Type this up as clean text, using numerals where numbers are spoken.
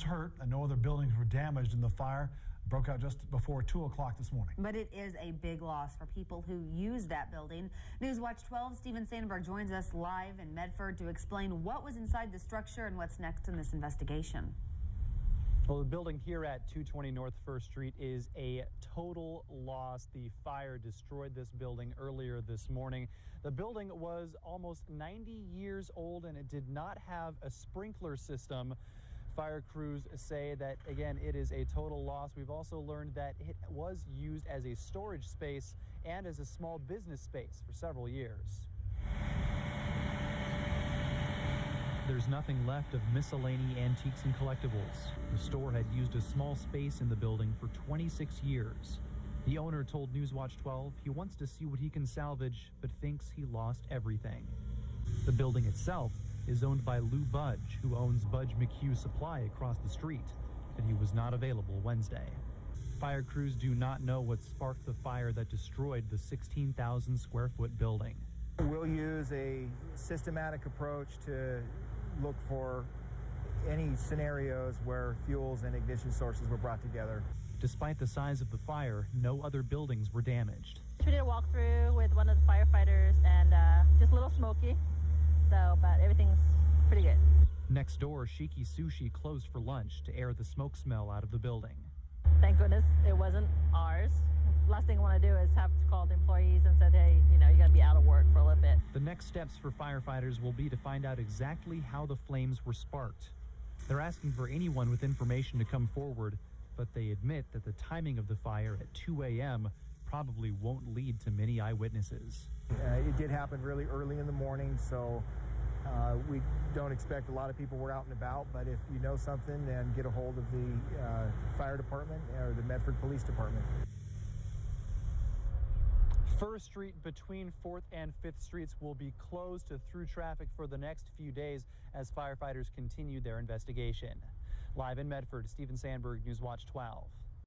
was hurt and no other buildings were damaged in the fire. Broke out just before 2 o'clock this morning. But it is a big loss for people who use that building. Newswatch 12's Stephen Sandberg joins us live in Medford to explain what was inside the structure and what's next in this investigation. Well, the building here at 220 North Fir Street is a total loss. The fire destroyed this building earlier this morning. The building was almost 90 years old and it did not have a sprinkler system. Fire crews say that, again, it is a total loss. We've also learned that it was used as a storage space and as a small business space for several years. There's nothing left of miscellany antiques and collectibles. The store had used a small space in the building for 26 years. The owner told Newswatch 12 he wants to see what he can salvage, but thinks he lost everything. The building itself is owned by Lou Budge, who owns Budge-mchugh Supply across the street, but he was not available Wednesday. Fire crews do not know what sparked the fire that destroyed the 16,000 square foot building. We'll use a systematic approach to look for any scenarios where fuels and ignition sources were brought together. Despite the size of the fire, no other buildings were damaged. We did a walkthrough with one of the firefighters and just a little smoky. But everything's pretty good. Next door, Shiki Sushi closed for lunch to air the smoke smell out of the building. Thank goodness it wasn't ours. Last thing I want to do is have to call the employees and said, hey, you got to be out of work for a little bit. The next steps for firefighters will be to find out exactly how the flames were sparked. They're asking for anyone with information to come forward, but they admit that the timing of the fire at 2 a.m. probably won't lead to many eyewitnesses. It did happen really early in the morning, so we don't expect a lot of people were out and about, but if you know something, then get a hold of the fire department or the Medford Police Department. Fir Street between 4th and 5th Streets will be closed to through traffic for the next few days as firefighters continue their investigation. Live in Medford, Stephen Sandberg, Newswatch 12.